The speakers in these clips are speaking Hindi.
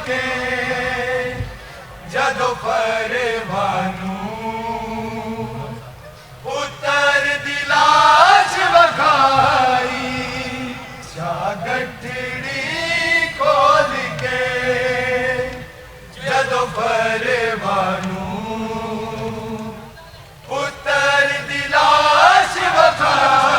के जदों परवानू पुत्तर दी लाश वखाई गठड़ी खोल के जदों परवानू पुत्तर दी लाश वखाई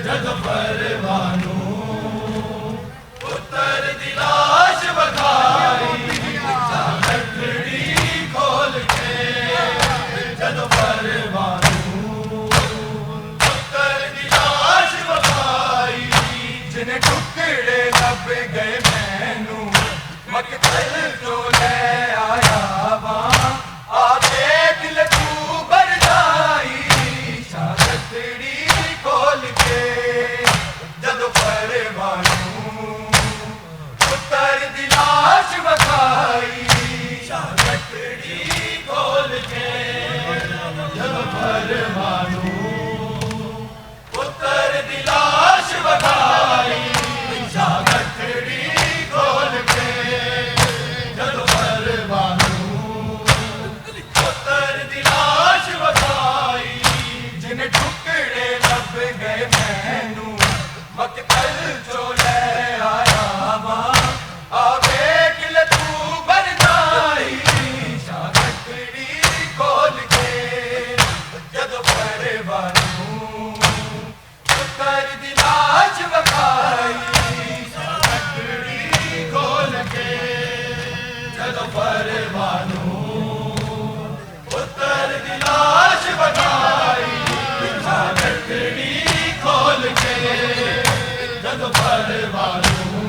जद परवानू पुत्र दी लाश वखाई गठड़ी खोल के जद परवानू पुत्र दी लाश वखाई जिन्हें टुकड़े लब गए मैनू मकतल जो ले आया वहां आ देख ले तू बरदाई गठड़ी खोल के जद परवानू पुत्र दी लाश वखाई गठड़ी खोल के जद परवानू पुत्र दी लाश वखाई गठड़ी खोल के जद परवानू पुत्र दी लाश वखाई जिन्हें टुकड़े लब गए मैनू मकतल जो ले आया वहां आ देख ले तू बरदाई गठड़ी खोल के जद परवानू पुत्र दी लाश वखाई गठड़ी खोल के जद परवानू पुत्र दी लाश वखाई गठड़ी खोल के जद परवानू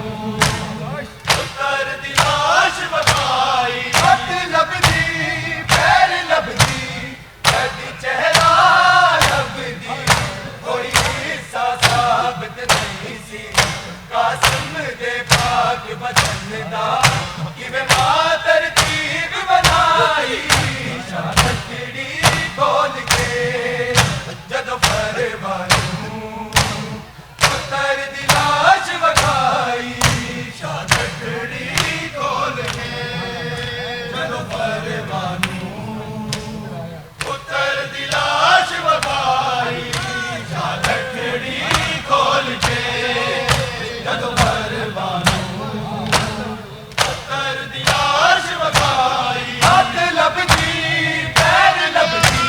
पुत्र दी लाश वखाई हथ लभदी पैर लभदी कदी चेहरा लभदी कोई हिस्सा साबित नहीं सी कासिम दे पाक बदन दा किवे मां तरतीब बनाई गठड़ी खोल के जद परवानू पुत्र दी लाश वखाई गठड़ी खोल के जद परवानू पुत्र दी लाश वखाई गठड़ी खोल के जद परवानू पुत्र दी लाश वखाई हथ लभदी पैर लभदी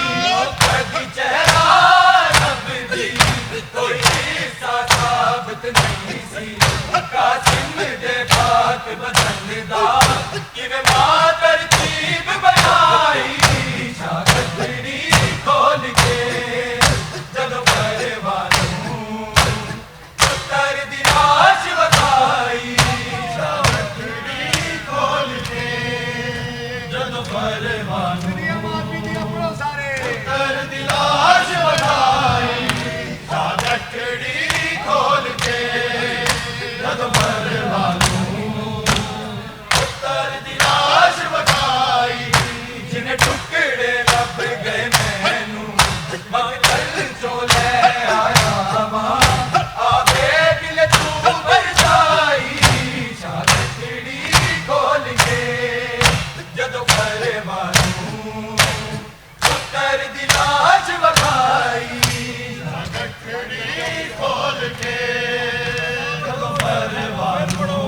कदी चेहरा लभदी कोई हिस्सा साबित नहीं सी कासिम दे पाक बदन दा किवे मां तरतीब बनाई गठड़ी खोल के जद परवानू पुत्र दी लाश वखाई गठड़ी खोल के जद परवानू पुत्र दी लाश वखाई गठड़ी खोल के जद परवानू पुत्र दी लाश वखाई जिन्हें टुकड़े लब गए मैनू मकतल जो ले आया वहां आ देख ले तू बरदाई गठड़ी खोल के जद परवानू पुत्र दी लाश वखाई गठड़ी खोल के जद परवानू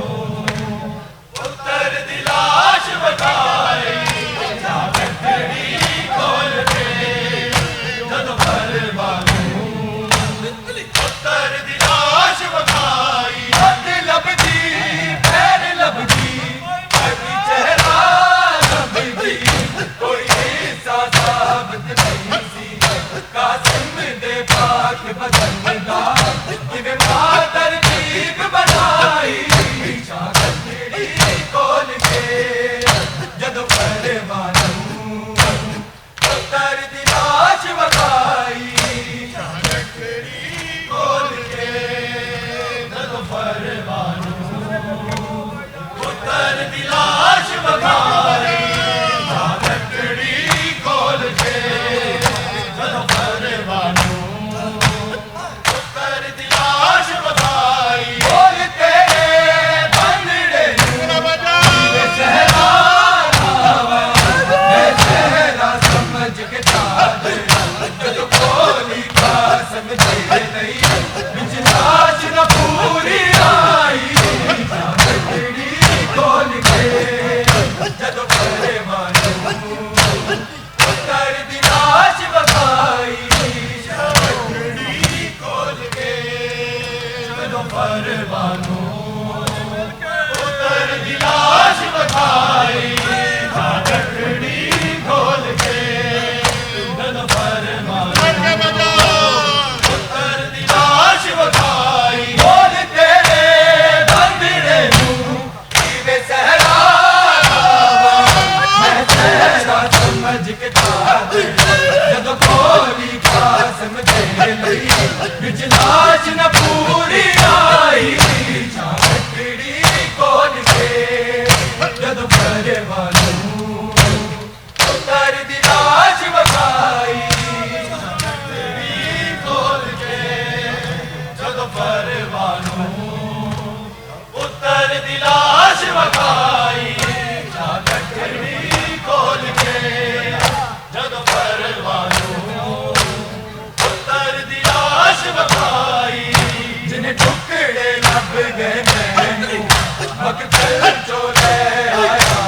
पुत्र दी लाश वखाई गठड़ी खोल के जद परवानू पुत्र दी लाश वखाई हथ लभदी पैर लभदी कदी चेहरा लभदी कोई हिस्सा साबित नहीं सी कासिम दे पाक बदन दा किवे मां तरतीब बनाई गठड़ी खोल के जद परवानू पुत्र दी लाश वखाई गठड़ी खोल के परवानों उतर दी लाश बखाई गठड़ी खोल के जदों परवानों उतर दी लाश बखाई बोल तेरे बंदड़े नूं कीवे सहरा मैं तेरा समझ के जदों कोई कासम दे लई बिच लाश न पूरी आई गठड़ी खोल के जदों परवानों उतर दी लाश बखाई गठड़ी खोल के जदों परवानों उतर दी लाश बखाई गठड़ी खोल के जदों परवानों उतर दी लाश बखाई जिन्हें टुकड़े लब गए मैनू मकतल चो ले आया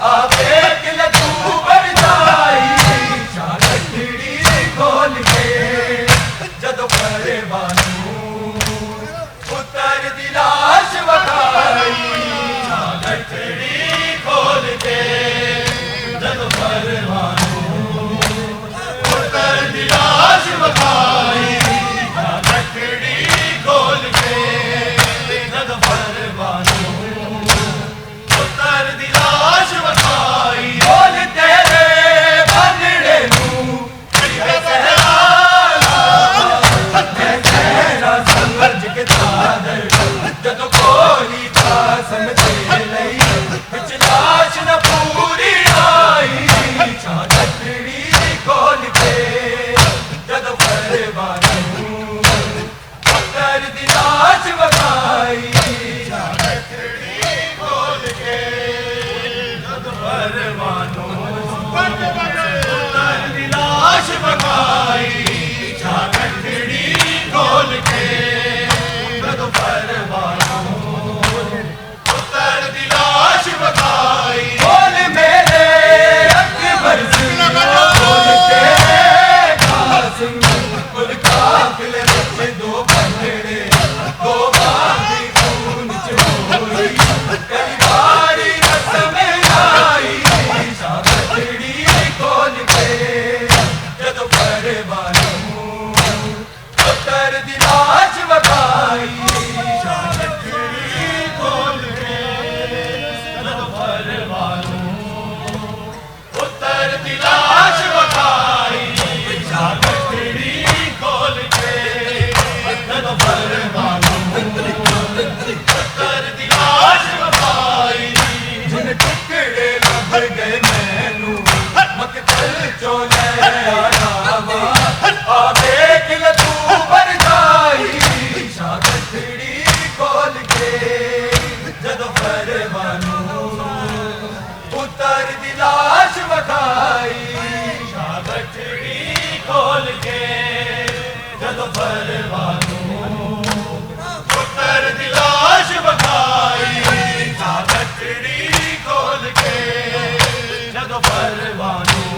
आवे किल तू बढ़ जाई गठड़ी खोल के जदों परवानों उतर दी लाश बखाई गठड़ी खोल के जदों परवानों उतर दी लाश बखाई गठड़ी खोल के जदों परवानों उतर दी लाश बखाई बोल तेरे बंदड़े नूं कीवे सहरा मैं तेरा समझ के जदों कोई कासम दे लई बिच लाश न पूरी आई गठड़ी खोल के जदों परवानों उतर दी लाश बखाई गठड़ी खोल के जदों परवानों उतर दी लाश बखाई गठड़ी खोल के जदों परवानों उतर दी लाश बखाई बोल मेरे अकबर सिंह बोल तेरे कासिम कुल काफिले विच दो बंदड़े दो बागी खून च होई कई बारी रस्म आई गठड़ी खोल के जदों परवानों उतर दी लाश बखाई गठड़ी खोल के जदों परवानों उतर दी लाश बखाई गठड़ी खोल के जदों परवानों उतर दी लाश बखाई जिन्हें टुकड़े लब गए मैनू मकतल चो ले आया आवे किल तू बढ़ जाई गठड़ी खोल के जदों परवानों उतर दी लाश बखाई गठड़ी खोल के जदों परवानों उतर दी लाश बखाई गठड़ी खोल के जदों परवानों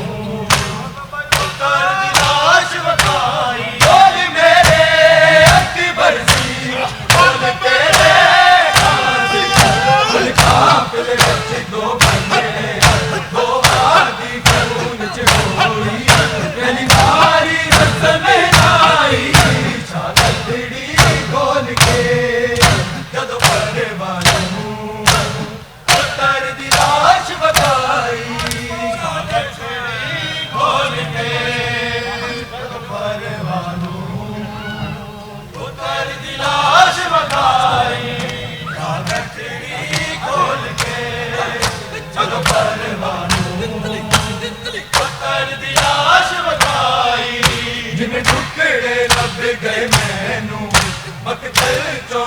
उतर दी लाश बखाई बोल मेरे अकबर सिंह बोल तेरे कासिम कुल काफिले विच दो बंदड़े दो बागी खून च होई पहली बारी रस्म आई गठड़ी खोल के जदों परवानों उतर दी लाश बखाई गठड़ी खोल के जदों परवानों उतर दी लाश बखाई गठड़ी खोल के जदों परवानों उतर दी लाश बखाई जिन्हें टुकड़े लब गए मैनू मकतल चो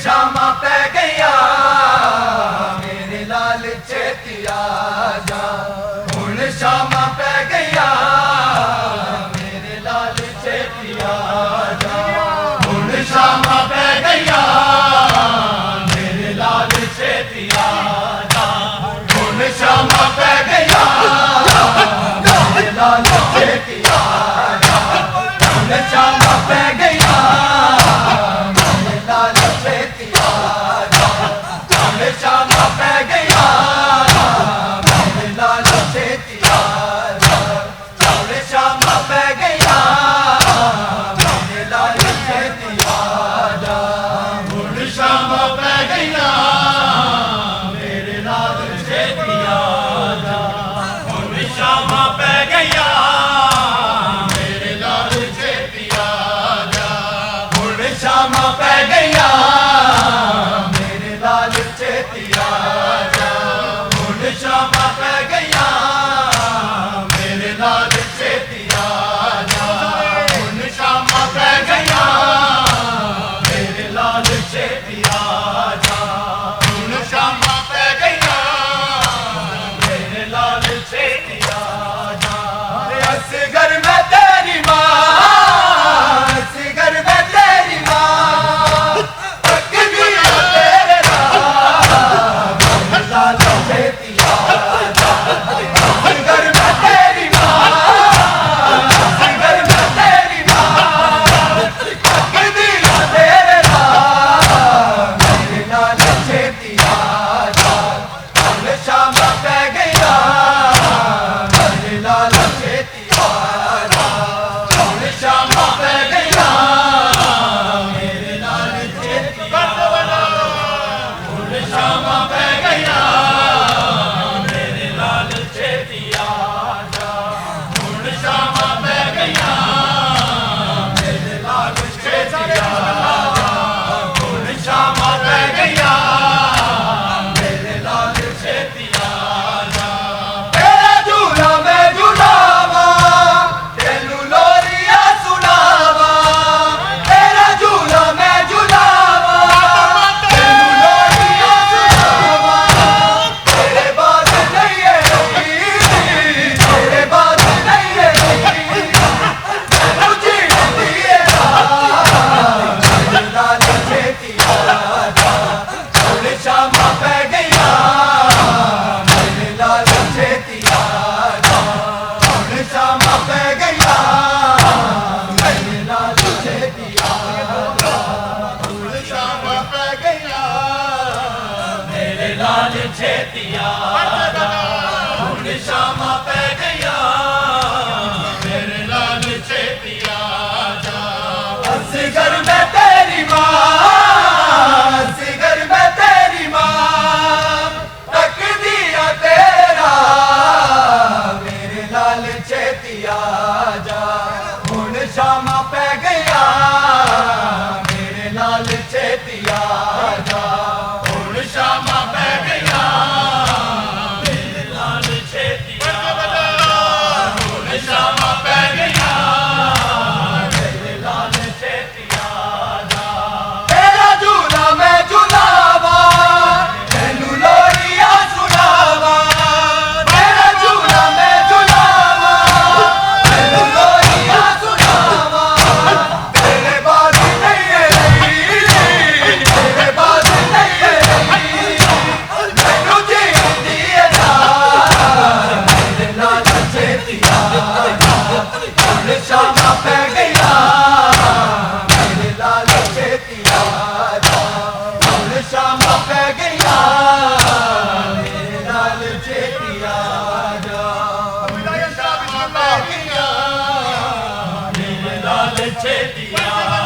शामा पै गया मेरे लाल चेतिया जा हुण शामा पै गया मेरे लाल चेतिया जा हुण शामा पै गया मेरे लाल चेतिया जा हुण शामा पै गया मेरे लाल चेतिया जा हुण शामा पै गया शामा पै गया मेरे लाल चेतिया जा शामा पै गया मेरे लाल चेतिया जा हुण शामा पै गया मेरे लाल चेतिया जा हुण शामा पै गया मेरे लाल चेतिया जा हुण शामा पै गया चेतिया जा हुण शामा पै गया मेरे लाल चेतिया जा हुण शामा पै गया मेरे लाल चेतिया जा हुण शामा पै गया मेरे लाल चेतिया जा असगर में तेरी माँ असगर में तेरी माँ लाल चेतिया हुण शामा पै गया मेरे लाल चेतिया जा असगर में तेरी माँ असगर में तेरी माँ तक दिया तेरा मेरे लाल चेतिया जा हुण शामा पै गया मेरे लाल चेतिया जा हुण शामा शामा पै गया मेरे लाल चेतिया जा तेरा झूला मैं झूलावा तेनू लोरिया सुनावा तेरा झूला मैं झूलावा तेनू लोरिया सुनावा तेरे बाद नहीं रही तेरे बाद नहीं रही मैनू जीण दिए जा मेरे लाल चेतिया हुण शामा पै गया मेरे लाल चेतिया जा हुण शामा पै गया मेरे लाल चेतिया जा हुण शामा पै गया मेरे लाल चेतिया